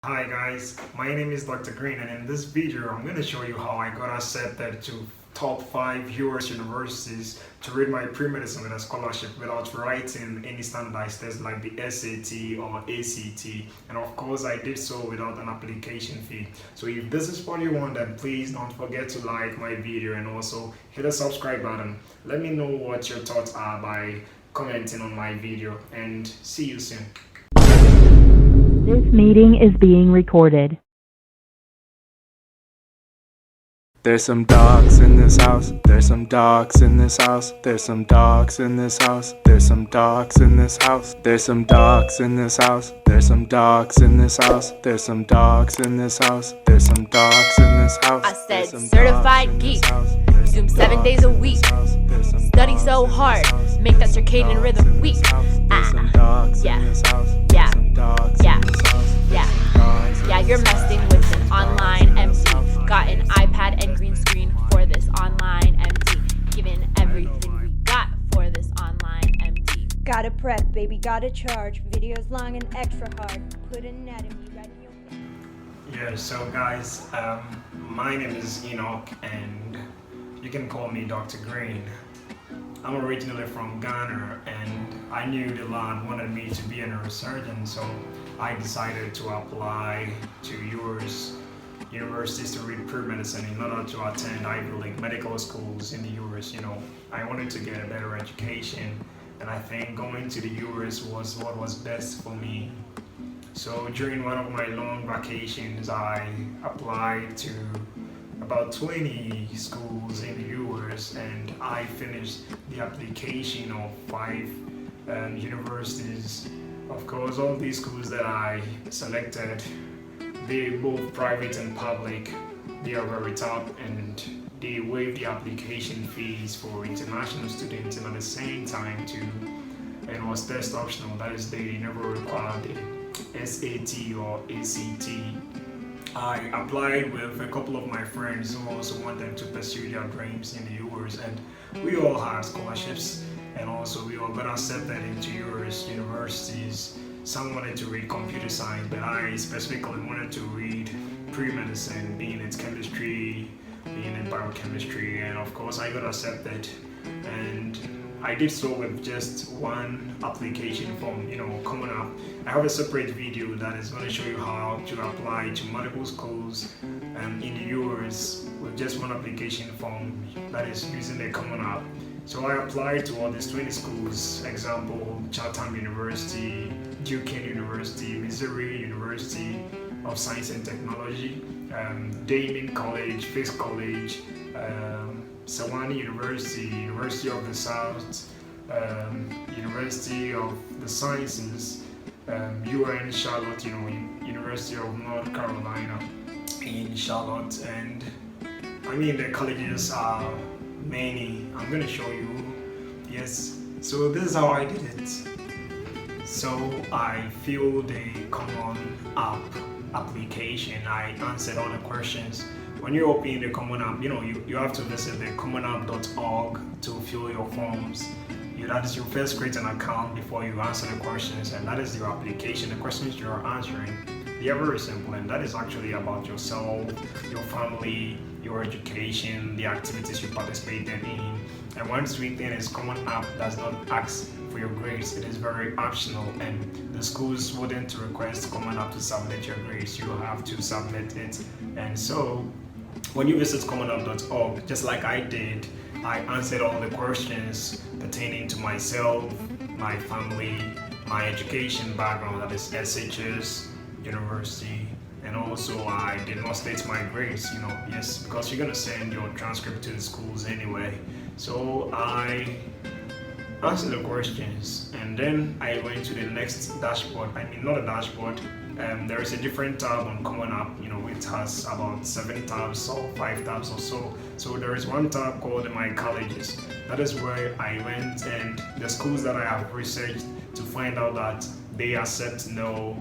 Hi guys, my name is Dr. Green, and in this video I'm going to show you how I got accepted to top 5 US universities to read my pre-medicine with a scholarship without writing any standardized test like the SAT or ACT, and of course I did so without an application fee. So if this is what you want, then please don't forget to like my video and also hit the subscribe button. Let me know what your thoughts are by commenting on my video, and see you soon. This meeting is being recorded. There's some dogs in this house. There's some dogs in this house. There's some dogs in this house. There's some dogs in this house. There's some dogs in this house. There's some dogs in this house. There's some dogs in this house. There's some dogs in this house. I said certified geek. Zoom 7 days a week. Study so hard. Make that circadian rhythm weak. Yeah, you're messing with an online MC. Got an iPad and green screen for this online MT. Giving everything we got for this online MT. Gotta prep, baby, gotta charge. Videos long and extra hard. Put anatomy right in your... Yeah, so guys, my name is Enoch and you can call me Dr. Green. I'm originally from Ghana and I knew the land wanted me to be a neurosurgeon, so I decided to apply to US universities to read pre-medicine in order to attend Ivy League medical schools in the US. I wanted to get a better education, and I think going to the US was what was best for me. So during one of my long vacations, I applied to about 20 schools in the US, and I finished the application of 5 universities. Of course, all these schools that I selected, they're both private and public. They are very top, and they waive the application fees for international students, and at the same time too, it was test optional. That is, they never required the SAT or ACT. I applied with a couple of my friends who also wanted to pursue their dreams in the US, and we all had scholarships, and also we all got accepted into US universities. Some wanted to read computer science, but I specifically wanted to read pre-medicine, being in chemistry, being in biochemistry, and of course I got accepted. And I did so with just one application form, coming up. I have a separate video that is going to show you how to apply to multiple schools in the US with just one application form, that is using the Common App. So I applied to all these 20 schools, example, Chatham University, Duquesne University, Missouri University of Science and Technology, Damien College, Fisk College, Sewanee University, University of the South, University of the Sciences, UN Charlotte, University of North Carolina in Charlotte, and the colleges are many. I'm going to show you. Yes, so this is how I did it. So I filled the Common App application. I answered all the questions. When you open the Common App, you have to visit the commonapp.org to fill your forms. That is, you first create an account before you answer the questions, and that is your application. The questions you are answering, they are very simple, and that is actually about yourself, your family, your education, the activities you participated in. And one sweet thing is Common App does not ask for your grades. It is very optional, and the schools wouldn't request Common App to submit your grades. You have to submit it. And so when you visit commonapp.org, just like I did, I answered all the questions pertaining to myself, my family, my education background, that is SHS, university, and also I did not state my grades, yes, because you're going to send your transcript to the schools anyway. So I answered the questions, and then I went to the next dashboard. Not a dashboard. There is a different tab on Common App, it has about 7 tabs or 5 tabs or so. So there is one tab called My Colleges. That is where I went, and the schools that I have researched to find out that they accept no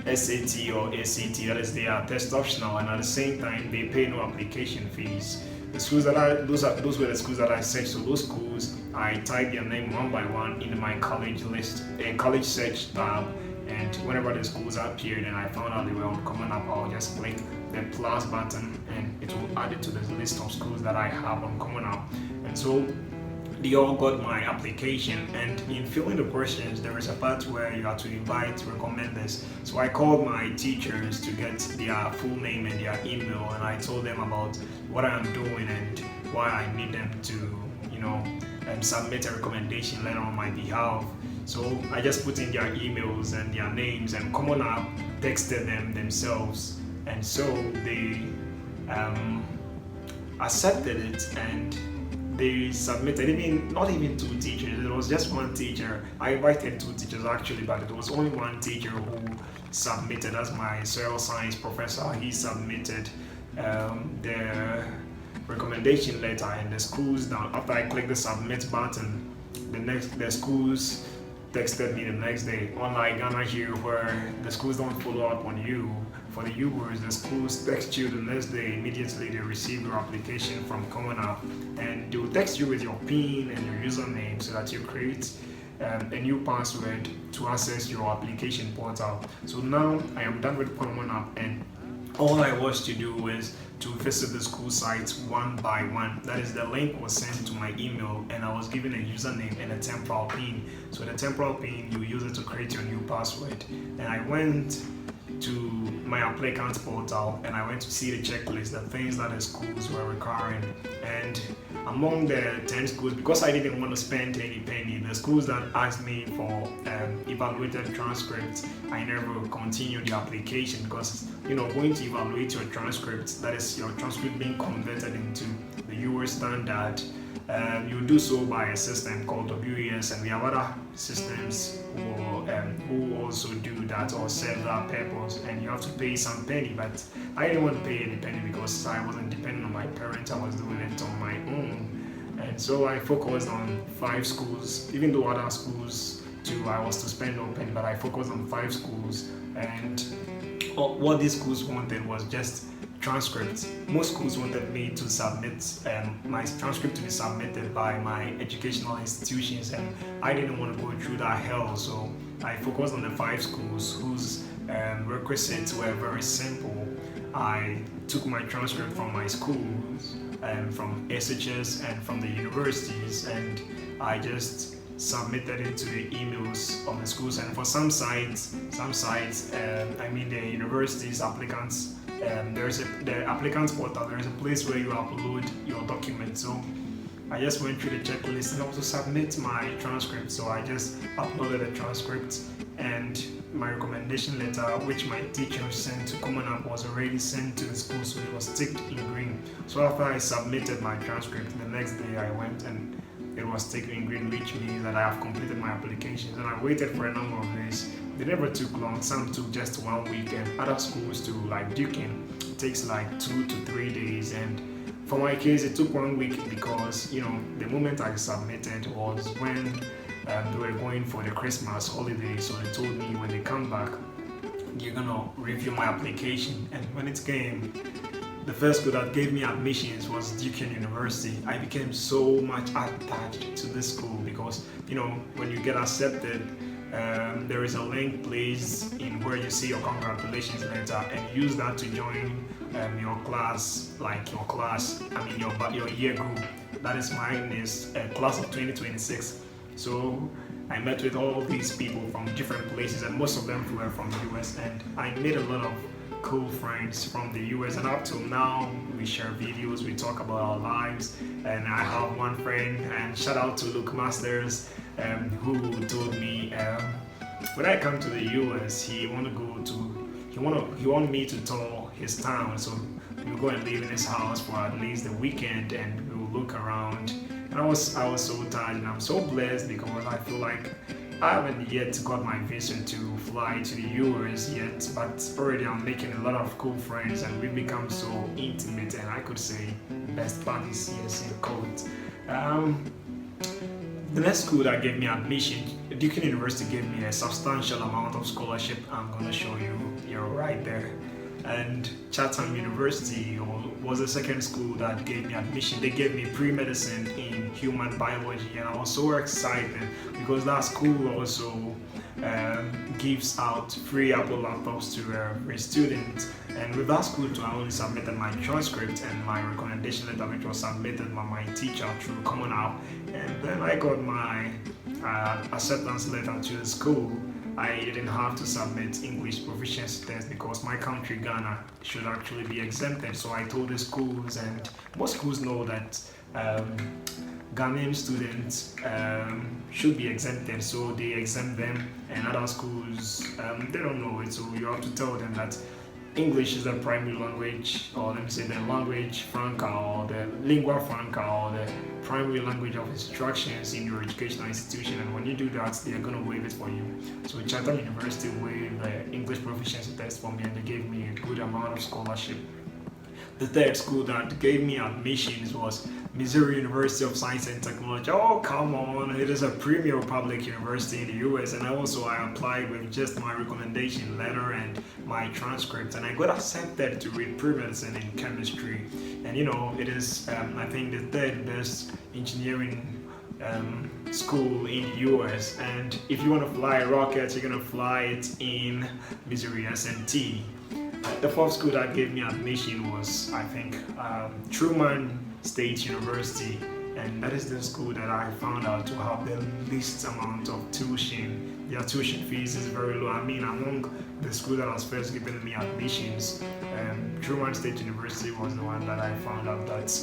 SAT or ACT, that is, they are test optional, and at the same time they pay no application fees. The schools those were the schools that I searched. So those schools, I typed their name one by one in my college list, a college search tab, And whenever the schools appeared and I found out they were on Common App, I'll just click the plus button and it will add it to the list of schools that I have on Common App. And so they all got my application, and in filling the questions there is a part where you have to invite recommenders. So I called my teachers to get their full name and their email, and I told them about what I'm doing and why I need them to submit a recommendation letter on my behalf. So I just put in their emails and their names, and Common App texted them themselves, and so they accepted it and they submitted. Not even two teachers, it was just one teacher. I invited two teachers actually, but it was only one teacher who submitted. As my soil science professor, he submitted the recommendation letter, and the schools, now after I clicked the submit button, the schools texted me the next day. Unlike Ghana here, where the schools don't follow up on you, for the U-Words, the schools text you the next day. Immediately they receive your application from Common App, and they will text you with your PIN and your username so that you create a new password to access your application portal. So now I am done with Common App, and all I was to do is to visit the school sites one by one. That is, the link was sent to my email, and I was given a username and a temporal PIN. So the temporal PIN, you use it to create your new password. And I went to my applicant portal and I went to see the checklist, the things that the schools were requiring. And among the 10 schools, because I didn't want to spend any penny, the schools that asked me for evaluated transcripts, I never continued the application, because going to evaluate your transcript, that is your transcript being converted into the US standard, you do so by a system called WES, and we have other systems who also do that or serve that purpose, and you have to pay some penny. But I didn't want to pay any penny because I wasn't dependent on my parents, I was doing it on my own. And so I focused on 5 schools, even though other schools too I was to spend no penny, but I focused on 5 schools. And what these schools wanted was just transcripts. Most schools wanted me to submit my transcript to be submitted by my educational institutions, and I didn't want to go through that hell. So I focused on the 5 schools whose requisites were very simple. I took my transcript from my schools, from SHS and from the universities, and I just submitted it to the emails of the schools. And for some sites, the universities, applicants, there's the applicants portal, there's a place where you upload your documents. So I just went through the checklist and also submit my transcript. So I just uploaded the transcript, and my recommendation letter, which my teacher sent to Common App, was already sent to the school, so it was ticked in green. So after I submitted my transcript, the next day I went and it was ticked in green, which means that I have completed my applications. And I waited for a number of days. They never took long. Some took just 1 week, and other schools too, like Duquesne, takes like 2 to 3 days. And for my case, it took 1 week because the moment I submitted was when they were going for the Christmas holiday. So they told me when they come back, you're gonna review my application. And when it came, the first school that gave me admissions was Duquesne University. I became so much attached to this school because, when you get accepted, there is a link placed in where you see your congratulations letter, and use that to join your class, your year group. That is mine is class of 2026. So I met with all these people from different places, and most of them were from the US, and I made a lot of cool friends from the US, and up till now we share videos, we talk about our lives. And I have one friend, and shout out to Luke Masters, who told me when I come to the US, he want me to tour his town, so we'll go and live in his house for at least a weekend, and we'll look around. And I was so tired, and I'm so blessed because I feel like I haven't yet got my visa to fly to the US yet, but already I'm making a lot of cool friends, and we've become so intimate, and I could say best buddies, yes, in quote. The next school that gave me admission, Duquesne University, gave me a substantial amount of scholarship. I'm gonna show you, you're right there. And Chatham University was the second school that gave me admission. They gave me pre-medicine in human biology, and I was so excited because that school also gives out free Apple laptops to every student. And with that school too, I only submitted my transcript and my recommendation letter, which was submitted by my teacher through Common App. And then I got my acceptance letter to the school. I didn't have to submit English proficiency test because my country, Ghana, should actually be exempted. So I told the schools, and most schools know that Ghanaian students should be exempted, so they exempt them, and other schools they don't know it, so you have to tell them that English is the primary language, or let me say the language franca, or the lingua franca, or the primary language of instructions in your educational institution. And when you do that, they are going to waive it for you. So Chatham University waived the English proficiency test for me, and they gave me a good amount of scholarship. The third school that gave me admissions was Missouri University of Science and Technology. Oh, come on, it is a premier public university in the US, and I applied with just my recommendation letter and my transcript, and I got accepted to read pre-medicine in chemistry. And it is I think the third best engineering school in the US. And if you want to fly rockets, you're going to fly it in Missouri SMT. The fourth school that gave me admission was, I think, Truman State University, and that is the school that I found out to have the least amount of tuition. Their tuition fees is very low. I mean, among the school that was first giving me admissions, Truman State University was the one that I found out that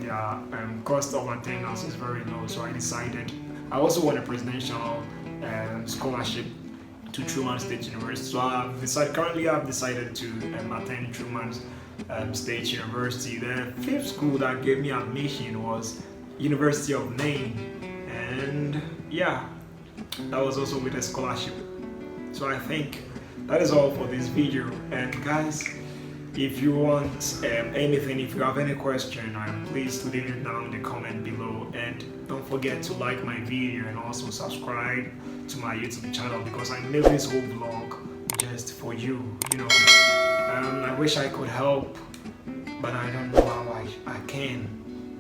their cost of attendance is very low. So I also won a presidential scholarship to Truman State University. So currently I've decided to attend Truman State University. The fifth school that gave me admission was University of Maine, and yeah, that was also with a scholarship. So I think that is all for this video. And guys, if you want anything, if you have any question, please leave it down in the comment below, and don't forget to like my video and also subscribe to my YouTube channel, because I made this whole vlog just for you. I wish I could help, but I don't know how I can.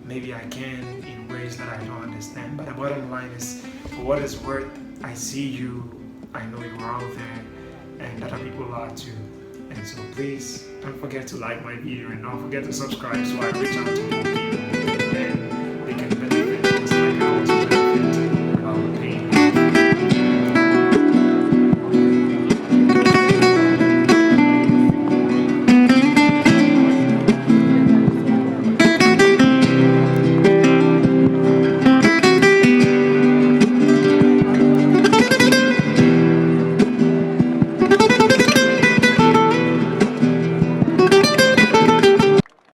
Maybe I can in ways that I don't understand, but the bottom line is, for what it's worth, I see you, I know you're out there, and other people are too. And so please don't forget to like my video, and don't forget to subscribe so I reach out to more people. And